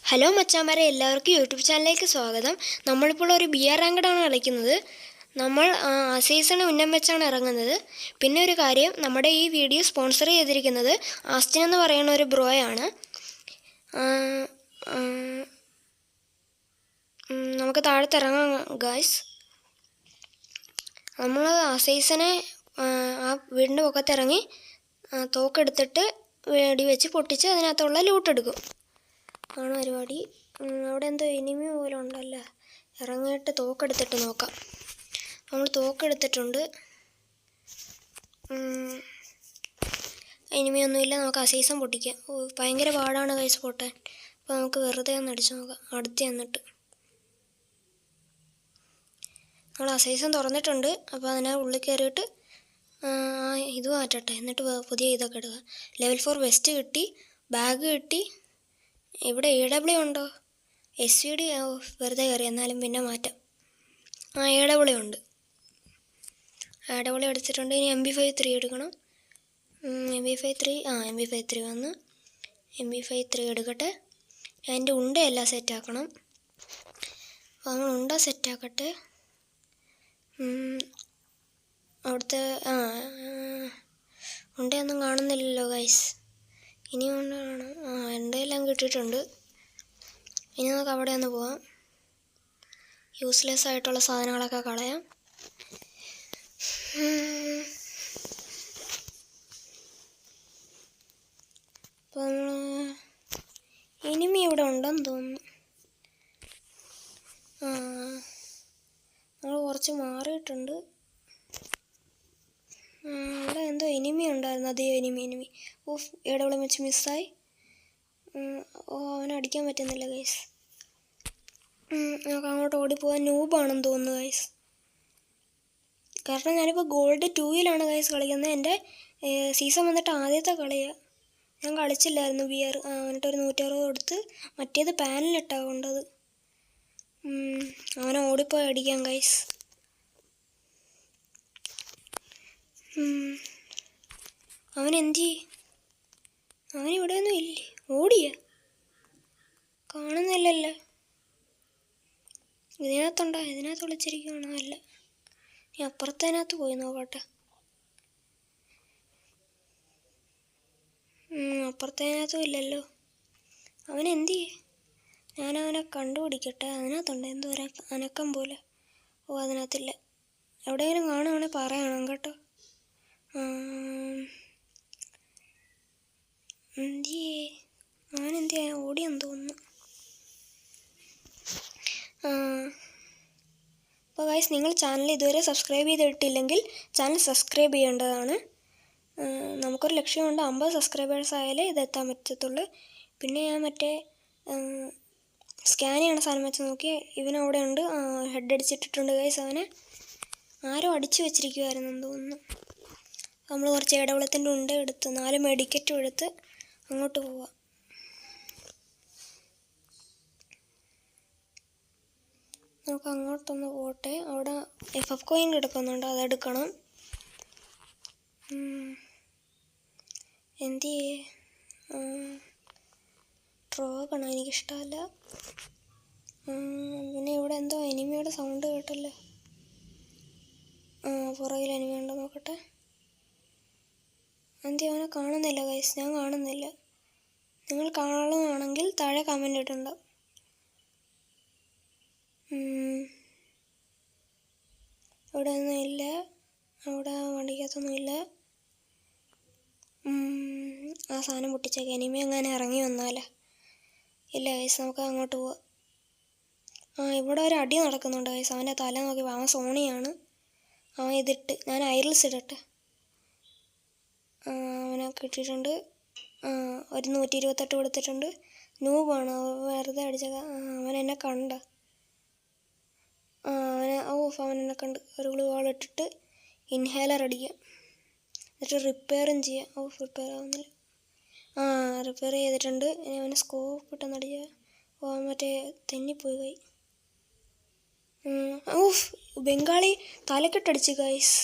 Hello മച്ചാമാരെ, എല്ലാവർക്കും YouTube ചാനലിലേക്ക് സ്വാഗതം. നമ്മളിപ്പോൾ ഒരു ബിയർ റാങ്കഡാണ് കളിക്കുന്നത്. നമ്മൾ സീസണ് ഉന്നം വെച്ചാണ് ഇറങ്ങുന്നത്. പിന്നെ ഒരു കാര്യം, നമ്മുടെ ഈ വീഡിയോ സ്പോൺസർ ചെയ്തിരിക്കുന്നത് ആസ്റ്റിൻ എന്ന് പറയുന്ന ഒരു ബ്രോയാണ്. നമുക്ക് താഴത്ത് ഇറങ്ങാം ഗായ്സ്. നമ്മൾ സീസനെ ആ വീടിൻ്റെ പൊക്കത്തിറങ്ങി തോക്കെടുത്തിട്ട് വെടി വെച്ച് പൊട്ടിച്ച് അതിനകത്തുള്ള ലൂട്ടെടുക്കും ആണ് പരിപാടി. അവിടെ എന്തോ എനിമി പോലെ ഉണ്ടല്ലോ. ഇറങ്ങിയിട്ട് തോക്കെടുത്തിട്ട് നോക്കാം. നമ്മൾ തോക്കെടുത്തിട്ടുണ്ട്. എനിമിയൊന്നുമില്ല. നമുക്ക് അസീസം പൊട്ടിക്കാം. ഭയങ്കര പാടാണ് കൈസ് പൊട്ടാൻ. അപ്പോൾ നമുക്ക് വെറുതെ ഒന്ന് അടിച്ചു നോക്കാം അടുത്ത് ചെന്നിട്ട്. നമ്മൾ അസീസം തുറന്നിട്ടുണ്ട്. അപ്പോൾ അതിനെ ഉള്ളിൽ കയറിയിട്ട് ഇത് മാറ്റട്ടെ. എന്നിട്ട് പുതിയ ഇതൊക്കെ എടുക്കുക. ലെവൽ 4 വെസ്റ്റ് കിട്ടി, ബാഗ് കിട്ടി. ഇവിടെ EW ഉണ്ടോ? SVD വെറുതെ കയറി, എന്നാലും പിന്നെ മാറ്റാം. EW ഉണ്ട്. EW എടുത്തിട്ടുണ്ട്. ഇനി MP53 എടുക്കണം. MP53 വന്ന് MP53 എടുക്കട്ടെ. അതിൻ്റെ ഉണ്ടയെല്ലാം സെറ്റാക്കണം. അപ്പോൾ നമ്മൾ ഉണ്ട സെറ്റാക്കട്ടെ. അവിടുത്തെ ഉണ്ടയൊന്നും കാണുന്നില്ലല്ലോ ഗൈസ്. ഇനി കൊണ്ടാണ് എൻ്റെയെല്ലാം കിട്ടിയിട്ടുണ്ട്. ഇനി നമുക്ക് അവിടെ ഒന്ന് പോവാം. യൂസ്ലെസ് ആയിട്ടുള്ള സാധനങ്ങളൊക്കെ കളയാം. അപ്പോൾ എനിമി ഇവിടെ ഉണ്ടെന്ന് തോന്നുന്നു. നമ്മൾ കുറച്ച് മാറിയിട്ടുണ്ട്. ഇവിടെ എന്തോ എനിമി ഉണ്ടായിരുന്നു. അതേ എനിമി എവിടെ വെച്ച് മിസ്സായി. അവനെ അടിക്കാൻ പറ്റുന്നില്ല ഗൈസ്. നമുക്ക് അങ്ങോട്ട് ഓടിപ്പോകാൻ. നൂബാണെന്ന് തോന്നുന്നു ഗൈസ്. കാരണം ഞാനിപ്പോൾ ഗോൾഡ് 2-ലാണ് ഗൈസ് കളിക്കുന്നത്. എൻ്റെ സീസൺ വന്നിട്ട് ആദ്യത്തെ കളിയാണ്. ഞാൻ കളിച്ചില്ലായിരുന്നു ബിയർ. എന്നിട്ടൊരു 160 കൊടുത്ത് മറ്റേത് പാനിലിട്ടാണ് കൊണ്ടത്. അവനെ ഓടിപ്പോയി അടിക്കാം ഗൈസ്. അവനെന്തി? അവനിവിടെയൊന്നും ഇല്ലേ? ഓടിയ കാണുന്നില്ലല്ലോ. ഇതിനകത്തുണ്ടോ? ഇതിനകത്ത് വിളിച്ചിരിക്കുകയാണോ? അല്ല, നീ അപ്പുറത്തതിനകത്ത് പോയി നോക്കട്ടെ. അപ്പുറത്തതിനകത്തും ഇല്ലല്ലോ. അവനെന്തി? ഞാനവനെ കണ്ടുപിടിക്കട്ടെ. അതിനകത്തുണ്ട് എന്തോ അനക്കം പോലെ. അതിനകത്തില്ല. എവിടെയെങ്കിലും കാണുകയാണെങ്കിൽ പറയണം കേട്ടോ. അവനെന്തിയാ ഓടിയെന്ന് തോന്നുന്നു. അപ്പോൾ ഗൈസ്, നിങ്ങൾ ചാനൽ ഇതുവരെ സബ്സ്ക്രൈബ് ചെയ്തിട്ടില്ലെങ്കിൽ ചാനൽ സബ്സ്ക്രൈബ് ചെയ്യേണ്ടതാണ്. നമുക്കൊരു ലക്ഷ്യമുണ്ട്. 50 സബ്സ്ക്രൈബേഴ്സ് ആയാലേ ഇതെത്താൻ പറ്റത്തുള്ളൂ. പിന്നെ ഞാൻ മറ്റേ സ്കാൻ ചെയ്യണ സാധനം വെച്ച് നോക്കി. ഇവനവിടെ ഉണ്ട്. ഹെഡ് അടിച്ചിട്ടിട്ടുണ്ട് ഗൈസ്. അവനെ ആരോ അടിച്ചു വെച്ചിരിക്കുമായിരുന്നെന്ന് തോന്നുന്നു. നമ്മൾ കുറച്ച് ഇടവെള്ളത്തിൻ്റെ ഉണ്ട എടുത്ത് 4 മെഡിക്കറ്റും എടുത്ത് അങ്ങോട്ട് പോവാം. നമുക്ക് അങ്ങോട്ടൊന്ന് പോട്ടെ. അവിടെ FF കോയിൻ കിടക്കുന്നുണ്ട്, അതെടുക്കണം. ട്രോഗണോ? എനിക്കിഷ്ടമല്ല. പിന്നെ ഇവിടെ എന്തോ എനിമിയുടെ സൗണ്ട് കേട്ടല്ലോ. പുറകിൽ എനിമി ഉണ്ടോ നോക്കട്ടെ. അവനെ കാണുന്നില്ല ഗൈസ്. ഞാൻ കാണുന്നില്ല. നിങ്ങൾ കാണുകയാണെങ്കിൽ താഴെ കമൻ്റ് ഇട്ടുണ്ട്. ഇവിടെ ഒന്നും ഇല്ല. അവിടെ വണ്ടിക്കകത്തൊന്നും ഇല്ല. ആ സാധനം പൊട്ടിച്ചേക്കാം. എനിമി അങ്ങനെ ഇറങ്ങി വന്നാലോ. ഇല്ല ഗൈസ്, നമുക്ക് അങ്ങോട്ട് പോവാം. ഇവിടെ ഒരു അടി നടക്കുന്നുണ്ട് ഗൈസ്. അവൻ്റെ തല നോക്കി. അവൻ സോണിയാണ്. അവൻ ഇതിട്ട് ഞാൻ ഐറിൽസ് ഇടട്ടെ. അവനെ കിട്ടിയിട്ടുണ്ട്. ഒരു 128 കൊടുത്തിട്ടുണ്ട്. നൂബാണ്. വെറുതെ അടിച്ചേക്കാം. അവൻ എന്നെ കണ്ട. അവൻ എന്നെ കണ്ട്. ഒരു ഗ്ലൂ വാൾ ഇട്ടിട്ട് ഇൻഹേലർ അടിക്കാം. എന്നിട്ട് റിപ്പയറും ചെയ്യാം. റിപ്പയർ ആവുന്നില്ല. റിപ്പയർ ചെയ്തിട്ടുണ്ട്. ഇനി അവന് സ്കോപ്പ് ഇട്ടെന്ന് അടിക്കുക. അവൻ മറ്റേ തെന്നിപ്പോയി കൈ. ബംഗാളി തലക്കെട്ടടിച്ച് ഗൈസ്.